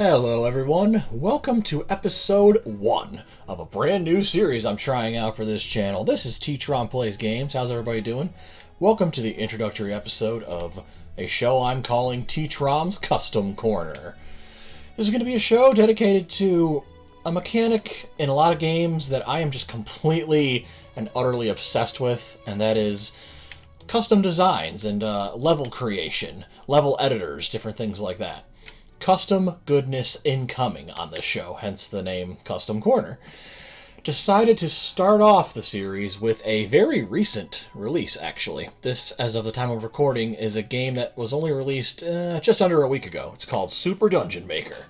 Hello everyone, welcome to episode 1 of a brand new series I'm trying out for this channel. This is TTromPlaysGames. How's everybody doing? Welcome to the introductory episode of a show I'm calling TTrom's Custom Corner. This is going to be a show dedicated to a mechanic in a lot of games that I am just completely and utterly obsessed with, and that is custom designs and level creation, level editors, different things like that. Custom goodness incoming on this show, hence the name Custom Corner. Decided to start off the series with a very recent release, actually. This, as of the time of recording, is a game that was only released just under a week ago. It's called Super Dungeon Maker.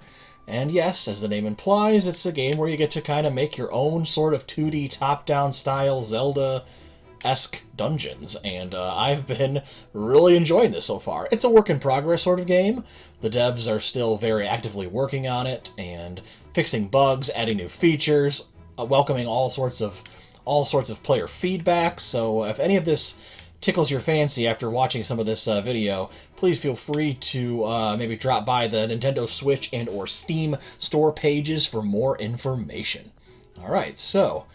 And yes, as the name implies, it's a game where you get to kind of make your own sort of 2D top-down style Zelda-esque dungeons, and I've been really enjoying this so far. It's a work-in-progress sort of game. The devs are still very actively working on it and fixing bugs, adding new features, welcoming all sorts of player feedback. So if any of this tickles your fancy after watching some of this video, please feel free to maybe drop by the Nintendo Switch and or Steam store pages for more information. Alright, so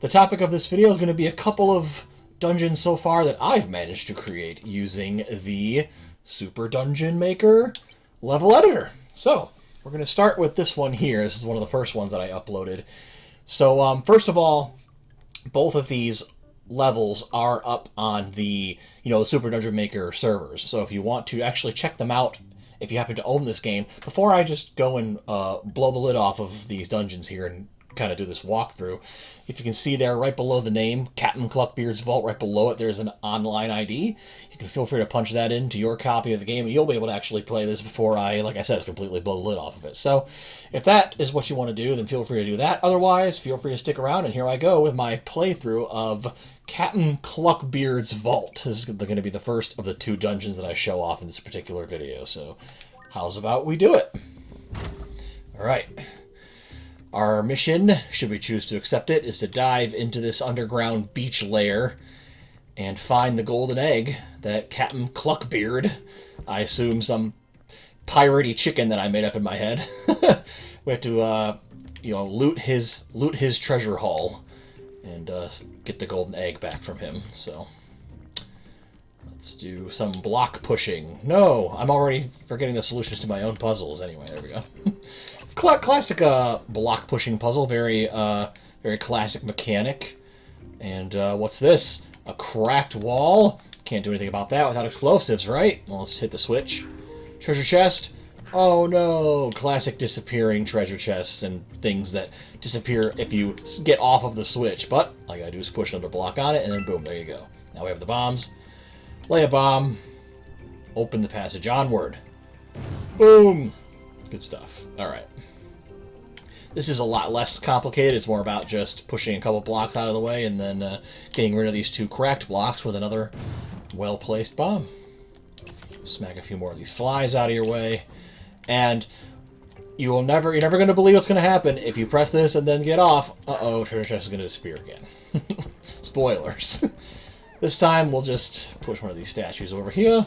the topic of this video is going to be a couple of dungeons so far that I've managed to create using the Super Dungeon Maker level editor. So we're going to start with this one here. This is one of the first ones that I uploaded. So first of all, both of these levels are up on the the Super Dungeon Maker servers. So if you want to actually check them out, if you happen to own this game, before I just go and blow the lid off of these dungeons here and kind of do this walkthrough, if you can see there right below the name, Captain Cluckbeard's Vault, right below it, there's an online ID. You can feel free to punch that into your copy of the game, and you'll be able to actually play this before I, like I said, completely blow the lid off of it. So if that is what you want to do, then feel free to do that. Otherwise, feel free to stick around, and here I go with my playthrough of Captain Cluckbeard's Vault. This is going to be the first of the 2 dungeons that I show off in this particular video, so how's about we do it? Alright. Our mission, should we choose to accept it, is to dive into this underground beach lair and find the golden egg that Captain Cluckbeard, I assume some piratey chicken that I made up in my head, we have to, loot his treasure haul and get the golden egg back from him. So let's do some block pushing. No, I'm already forgetting the solutions to my own puzzles. Anyway, there we go. Classic block pushing puzzle, very classic mechanic. And what's this? A cracked wall? Can't do anything about that without explosives, right? Well, let's hit the switch. Treasure chest? Oh no! Classic disappearing treasure chests and things that disappear if you get off of the switch. But all you gotta do is push another block on it, and then boom, there you go. Now we have the bombs. Lay a bomb. Open the passage onward. Boom! Good stuff. Alright. This is a lot less complicated. It's more about just pushing a couple blocks out of the way and then getting rid of these 2 cracked blocks with another well-placed bomb. Smack a few more of these flies out of your way. And you're never going to believe what's going to happen if you press this and then get off. Uh-oh, treasure chest is going to disappear again. Spoilers. This time we'll just push one of these statues over here.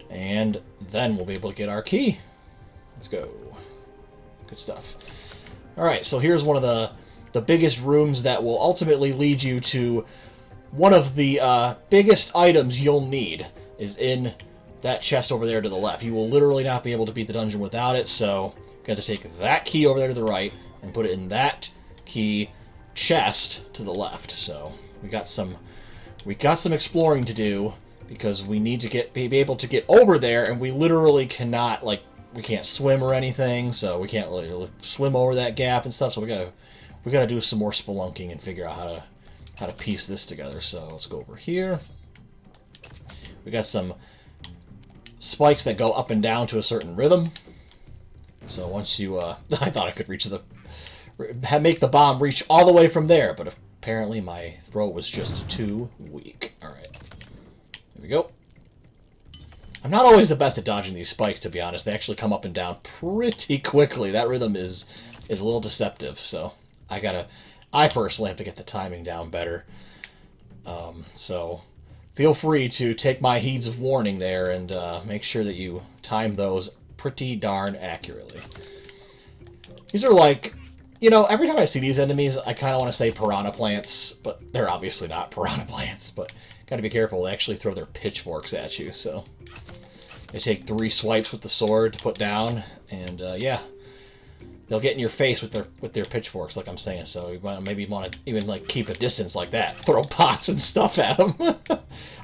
And then we'll be able to get our key. Let's go. Good stuff. Alright, so here's one of the biggest rooms that will ultimately lead you to one of the biggest items you'll need is in that chest over there to the left. You will literally not be able to beat the dungeon without it, so you've got to take that key over there to the right and put it in that key chest to the left. So we got some exploring to do because we need to be able to get over there, and we literally cannot, we can't swim or anything, so we can't really swim over that gap and stuff. So we gotta do some more spelunking and figure out how to piece this together. So let's go over here. We got some spikes that go up and down to a certain rhythm. So once you, I thought I could make the bomb reach all the way from there, but apparently my throw was just too weak. All right, there we go. I'm not always the best at dodging these spikes, to be honest. They actually come up and down pretty quickly. That rhythm is a little deceptive, so I personally have to get the timing down better. So feel free to take my heeds of warning there and make sure that you time those pretty darn accurately. These are like, you know, every time I see these enemies, I kind of want to say piranha plants, but they're obviously not piranha plants, but got to be careful. They actually throw their pitchforks at you, so they take 3 swipes with the sword to put down, and yeah, they'll get in your face with their pitchforks, like I'm saying. So you maybe want to even like keep a distance like that. Throw pots and stuff at them.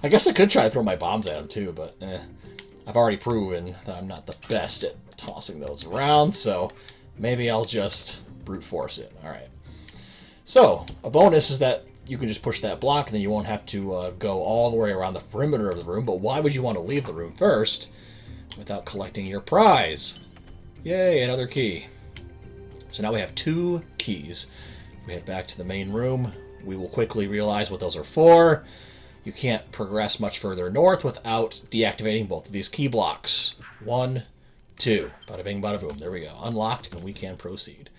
I guess I could try to throw my bombs at them too, but I've already proven that I'm not the best at tossing those around, so maybe I'll just brute force it. All right. So a bonus is that you can just push that block, and then you won't have to go all the way around the perimeter of the room. But why would you want to leave the room first without collecting your prize? Yay, another key. So now we have 2 keys. If we head back to the main room, we will quickly realize what those are for. You can't progress much further north without deactivating both of these key blocks. 1, 2. Bada bing, bada boom. There we go. Unlocked, and we can proceed.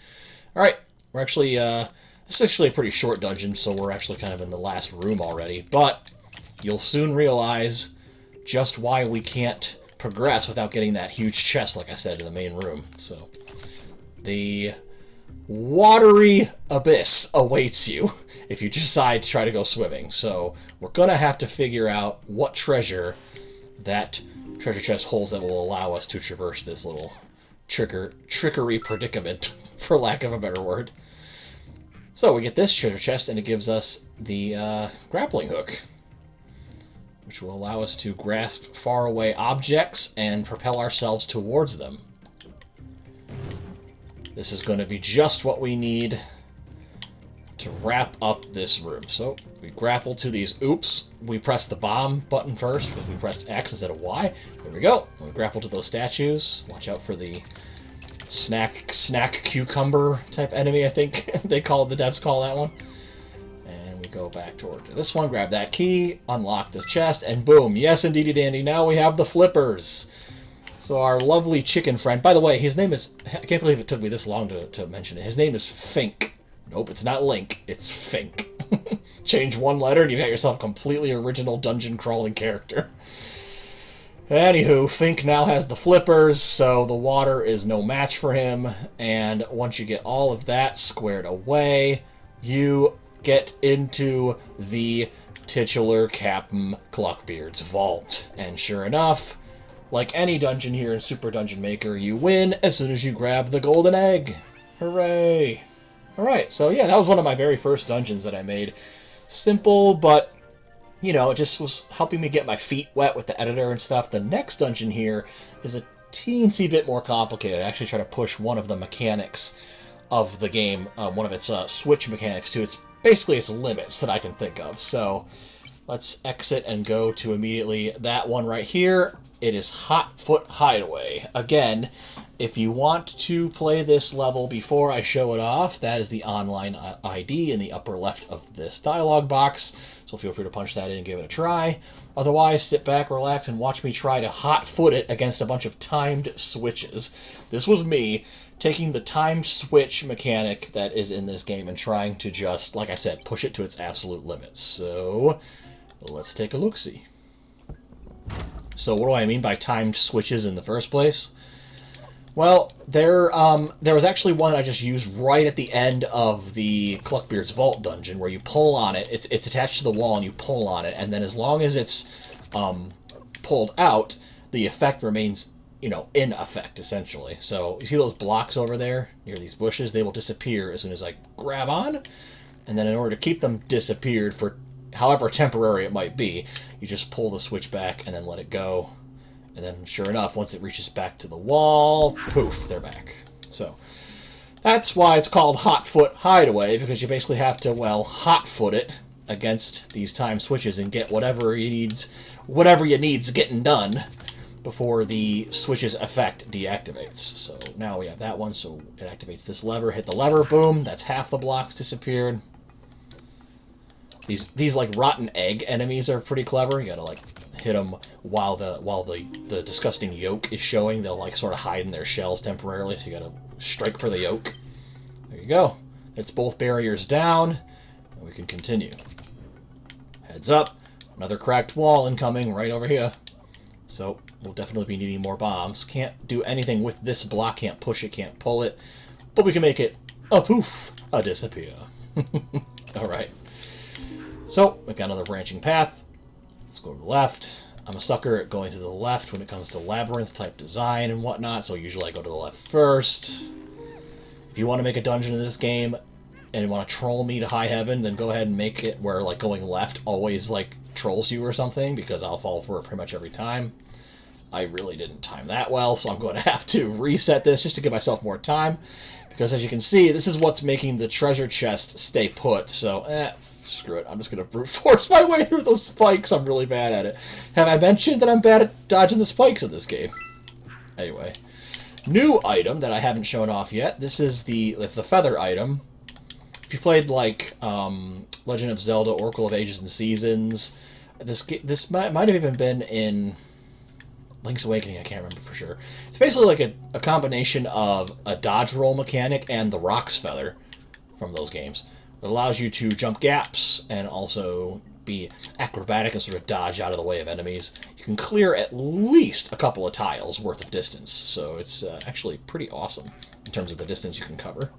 All right. We're actually... this is actually a pretty short dungeon, so we're actually kind of in the last room already. But you'll soon realize just why we can't progress without getting that huge chest, like I said, in the main room. So the watery abyss awaits you if you decide to try to go swimming. So we're going to have to figure out what treasure that treasure chest holds that will allow us to traverse this little trickery predicament, for lack of a better word. So we get this treasure chest, and it gives us the grappling hook, which will allow us to grasp faraway objects and propel ourselves towards them. This is going to be just what we need to wrap up this room. So we grapple to these. Oops, we pressed the bomb button first, but we pressed X instead of Y. There we go. We grapple to those statues. Watch out for the snack cucumber type enemy, I think the devs call that one. And we go back toward this one, grab that key, unlock this chest, and boom, yes indeedy dandy, now we have the flippers. So our lovely chicken friend, by the way, his name is, I can't believe it took me this long to mention it, his name is Fink. Nope, it's not Link, it's Fink. Change 1 letter and you got yourself a completely original dungeon crawling character. Anywho, Fink now has the flippers, so the water is no match for him, and once you get all of that squared away, you get into the titular Captain Cluckbeard's vault. And sure enough, like any dungeon here in Super Dungeon Maker, you win as soon as you grab the golden egg. Hooray! Alright, so yeah, that was one of my very first dungeons that I made. Simple, but you know, it just was helping me get my feet wet with the editor and stuff. The next dungeon here is a teensy bit more complicated. I actually try to push one of the mechanics of the game, one of its switch mechanics to basically its limits that I can think of. So let's exit and go to immediately that one right here. It is Foot Hideaway. Again, if you want to play this level before I show it off, that is the online ID in the upper left of this dialog box. So feel free to punch that in and give it a try. Otherwise, sit back, relax, and watch me try to hot-foot it against a bunch of timed switches. This was me taking the timed switch mechanic that is in this game and trying to just, like I said, push it to its absolute limits. So let's take a look-see. So what do I mean by timed switches in the first place? Well, there was actually one I just used right at the end of the Cluckbeard's Vault dungeon, where you pull on it. It's attached to the wall, and you pull on it, and then as long as it's pulled out, the effect remains, you know, in effect, essentially. So you see those blocks over there near these bushes? They will disappear as soon as I grab on, and then in order to keep them disappeared for however temporary it might be, you just pull the switch back and then let it go. And then, sure enough, once it reaches back to the wall, poof, they're back. So that's why it's called Foot Hideaway, because you basically have to, well, hot-foot it against these time switches and get whatever you need's getting done before the switch's effect deactivates. So now we have that one, so it activates this lever, hit the lever, boom, that's half the blocks disappeared. These like rotten egg enemies are pretty clever. You gotta like hit them while the disgusting yolk is showing. They'll like sort of hide in their shells temporarily, so you gotta strike for the yolk. There you go. It's both barriers down, and we can continue. Heads up, another cracked wall incoming right over here. So we'll definitely be needing more bombs. Can't do anything with this block. Can't push it, can't pull it. But we can make it a poof, a disappear. Alright. So, we got another branching path. Let's go to the left. I'm a sucker at going to the left when it comes to labyrinth-type design and whatnot, so usually I go to the left first. If you want to make a dungeon in this game and you want to troll me to high heaven, then go ahead and make it where, like, going left always, like, trolls you or something, because I'll fall for it pretty much every time. I really didn't time that well, so I'm going to have to reset this just to give myself more time. Because as you can see, this is what's making the treasure chest stay put, so, screw it. I'm just going to brute force my way through those spikes. I'm really bad at it. Have I mentioned that I'm bad at dodging the spikes in this game? Anyway. New item that I haven't shown off yet. This is the feather item. If you played, like, Legend of Zelda, Oracle of Ages and Seasons, this might have even been in Link's Awakening, I can't remember for sure. It's basically like a combination of a dodge roll mechanic and the Roc's Feather from those games. It allows you to jump gaps and also be acrobatic and sort of dodge out of the way of enemies. You can clear at least a couple of tiles worth of distance, so it's actually pretty awesome in terms of the distance you can cover.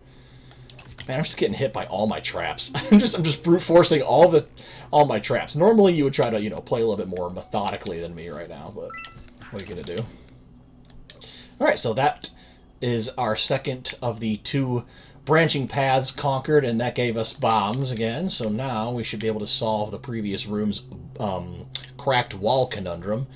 Man, I'm just getting hit by all my traps. I'm just brute forcing all my traps. Normally you would try to, you know, play a little bit more methodically than me right now, but what are you gonna do? Alright, so that is our second of the 2 branching paths conquered, and that gave us bombs again. So now we should be able to solve the previous room's cracked wall conundrum.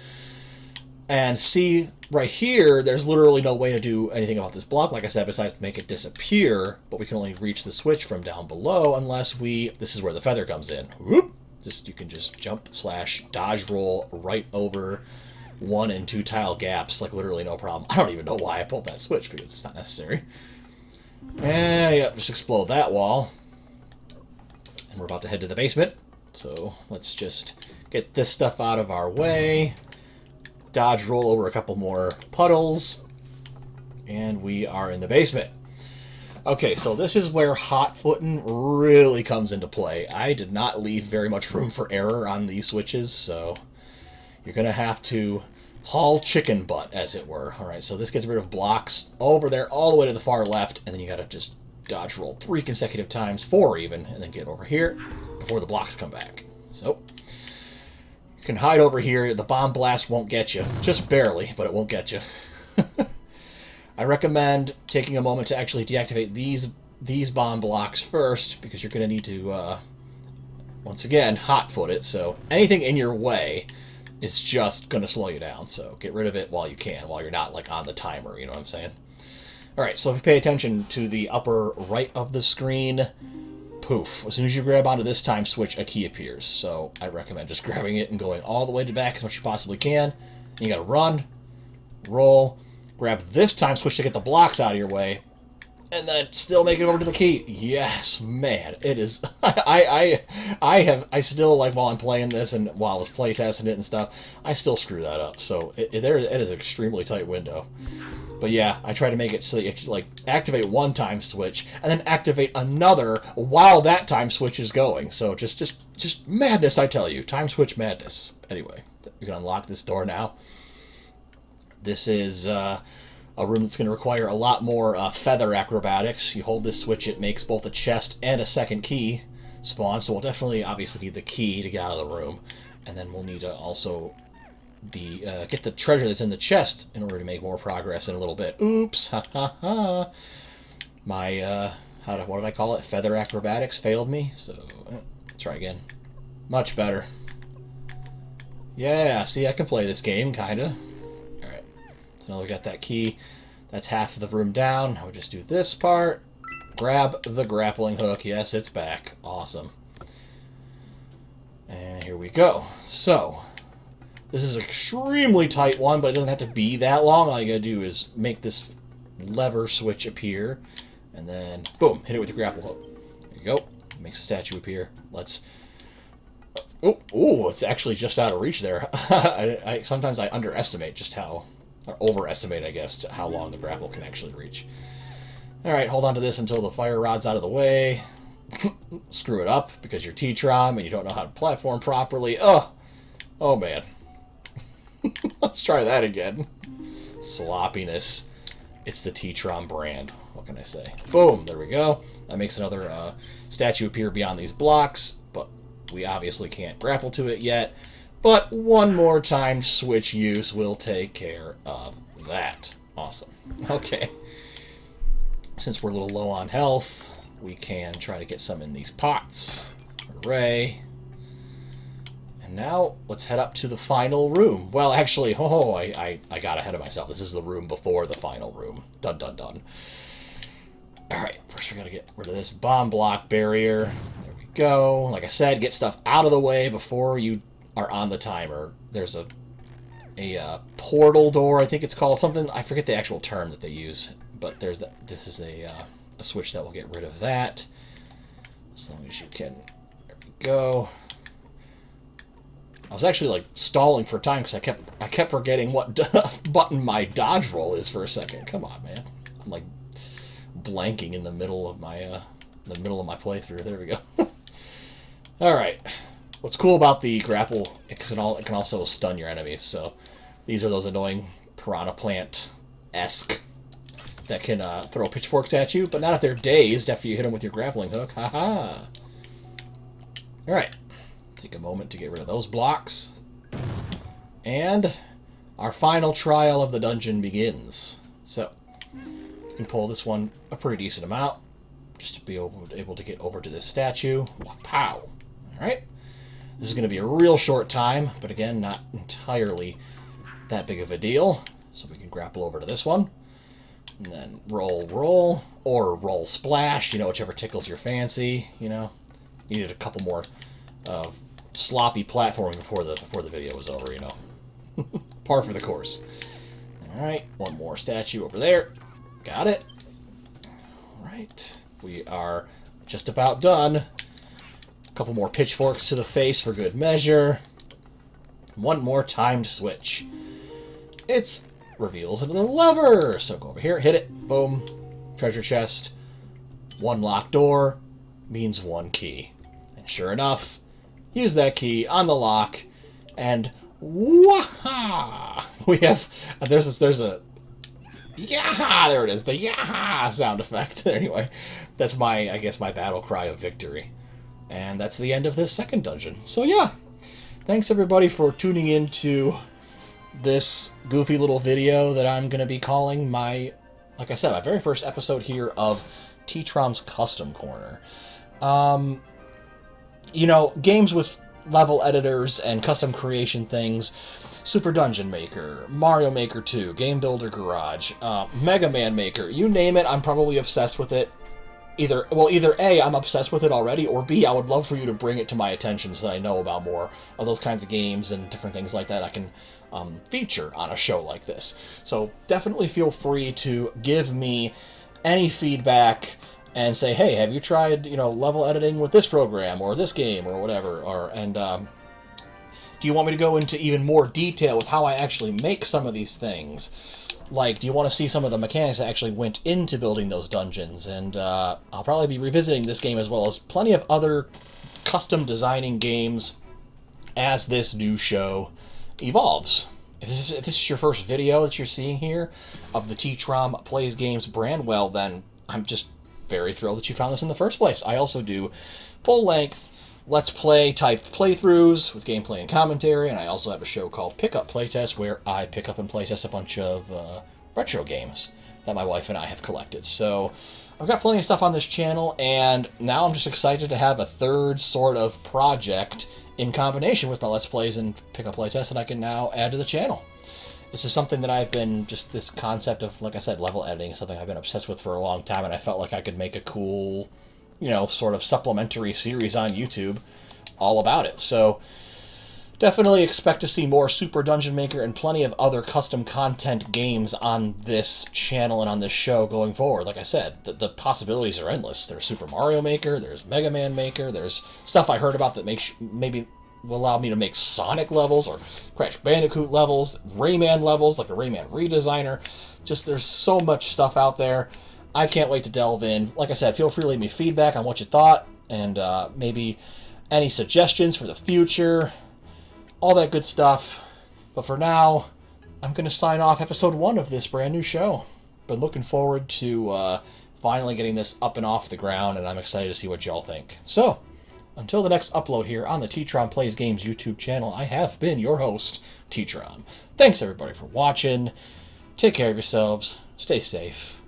And see, right here, there's literally no way to do anything about this block, like I said, besides make it disappear. But we can only reach the switch from down below unless we... This is where the feather comes in. Whoop! You can just jump / dodge roll right over 1 and 2 tile gaps, like literally no problem. I don't even know why I pulled that switch, because it's not necessary. And yep, just explode that wall. And we're about to head to the basement. So let's just get this stuff out of our way. Dodge roll over a couple more puddles. And we are in the basement. Okay, so this is where hot footing really comes into play. I did not leave very much room for error on these switches, so you're going to have to haul chicken butt, as it were. Alright, so this gets rid of blocks over there all the way to the far left, and then you got to just dodge roll 3 consecutive times, 4 even, and then get over here before the blocks come back. So, you can hide over here. The bomb blast won't get you. Just barely, but it won't get you. I recommend taking a moment to actually deactivate these bomb blocks first, because you're going to need to, once again, hot-foot it. So anything in your way is just going to slow you down. So get rid of it while you can, while you're not, like, on the timer, you know what I'm saying? Alright, so if you pay attention to the upper right of the screen, poof. As soon as you grab onto this time switch, a key appears. So I recommend just grabbing it and going all the way to back as much as you possibly can. And you got to run, roll, grab this time switch to get the blocks out of your way, and then still make it over to the key. Yes, man, it is. I still, like, while I'm playing this and while I was playtesting it and stuff, I still screw that up. So it is an extremely tight window. But yeah, I try to make it so that you have to, like, activate one time switch and then activate another while that time switch is going. So just madness, I tell you. Time switch madness. Anyway, we can unlock this door now. This is a room that's going to require a lot more feather acrobatics. You hold this switch, it makes both a chest and a second key spawn. So we'll definitely, obviously, need the key to get out of the room. And then we'll need to also get the treasure that's in the chest in order to make more progress in a little bit. Oops, ha ha ha. My, what did I call it? Feather acrobatics failed me. So, try again. Much better. Yeah, see, I can play this game, kinda. Alright, so now we got that key. That's half of the room down. Now we just do this part. Grab the grappling hook. Yes, it's back. Awesome. And here we go. So, this is an extremely tight one, but it doesn't have to be that long. All you gotta do is make this lever switch appear, and then, boom, hit it with your grapple hook. There you go. Makes a statue appear. Let's... Oh, it's actually just out of reach there. Sometimes I underestimate just how... Or overestimate, I guess, how long the grapple can actually reach. Alright, hold on to this until the fire rod's out of the way. Screw it up, because you're TTrom and you don't know how to platform properly. Oh, man. Let's try that again. Sloppiness. It's the TTrom brand. What can I say? Boom, there we go. That makes another statue appear beyond these blocks, but we obviously can't grapple to it yet. But one more time switch use will take care of that. Awesome. Okay. Since we're a little low on health, we can try to get some in these pots. Hooray. And now, let's head up to the final room. Well, actually, I got ahead of myself. This is the room before the final room. Dun, dun, dun. Alright, first we gotta get rid of this bomb block barrier. There we go. Like I said, get stuff out of the way before you are on the timer. There's a portal door, I think it's called. Something, I forget the actual term that they use. But there's that. This is a switch that will get rid of that. As long as you can. There we go. I was actually like stalling for time because I kept forgetting what button my dodge roll is for a second. Come on, man. I'm like blanking in the middle of my playthrough. There we go. All right. What's cool about the grapple? It can also stun your enemies. So these are those annoying piranha plant-esque that can throw pitchforks at you, but not if they're dazed after you hit them with your grappling hook. Haha. All right. Take a moment to get rid of those blocks. And our final trial of the dungeon begins. So, you can pull this one a pretty decent amount, just to be able to get over to this statue. Pow! Alright. This is going to be a real short time, but again, not entirely that big of a deal. So we can grapple over to this one. And then roll, or roll splash, whichever tickles your fancy, You needed a couple more sloppy platforming before the video was over, Par for the course. Alright, one more statue over there. Got it. Alright, we are just about done. A couple more pitchforks to the face for good measure. One more timed switch. It's reveals another lever. So go over here, hit it, boom. Treasure chest. One locked door means one key. And sure enough, use that key on the lock, and waha! We have there's a yaha, there it is, the yaha sound effect. Anyway, that's I guess my battle cry of victory. And that's the end of this second dungeon. So yeah, thanks everybody for tuning in to this goofy little video that I'm going to be calling like I said, my very first episode here of TTrom's Custom Corner. Games with level editors and custom creation things, Super Dungeon Maker, Mario Maker 2, Game Builder Garage, Mega Man Maker, you name it, I'm probably obsessed with it. Either A, I'm obsessed with it already, or B, I would love for you to bring it to my attention so that I know about more of those kinds of games and different things like that I can feature on a show like this. So definitely feel free to give me any feedback and say, hey, have you tried, level editing with this program or this game or whatever, do you want me to go into even more detail with how I actually make some of these things? Like, do you want to see some of the mechanics that actually went into building those dungeons? And I'll probably be revisiting this game as well as plenty of other custom designing games as this new show evolves. If this is your first video that you're seeing here of the TTromPlaysGames brand, well, then I'm just very thrilled that you found this in the first place. I also do full-length Let's Play type playthroughs with gameplay and commentary, and I also have a show called Pick Up Playtest where I pick up and playtest a bunch of retro games that my wife and I have collected. So I've got plenty of stuff on this channel, and now I'm just excited to have a third sort of project in combination with my Let's Plays and Pick Up Playtest that I can now add to the channel. This is something that I've been, just this concept of, like I said, level editing is something I've been obsessed with for a long time, and I felt like I could make a cool, sort of supplementary series on YouTube all about it. So definitely expect to see more Super Dungeon Maker and plenty of other custom content games on this channel and on this show going forward. Like I said, the possibilities are endless. There's Super Mario Maker, there's Mega Man Maker, there's stuff I heard about that maybe will allow me to make Sonic levels or Crash Bandicoot levels, Rayman levels, like a Rayman redesigner. Just there's so much stuff out there. I can't wait to delve in. Like I said, feel free to leave me feedback on what you thought and maybe any suggestions for the future. All that good stuff. But for now, I'm going to sign off episode 1 of this brand new show. Been looking forward to finally getting this up and off the ground, and I'm excited to see what y'all think. So, until the next upload here on the TTrom Plays Games YouTube channel, I have been your host, TTrom. Thanks everybody for watching. Take care of yourselves, stay safe,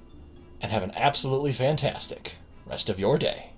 and have an absolutely fantastic rest of your day.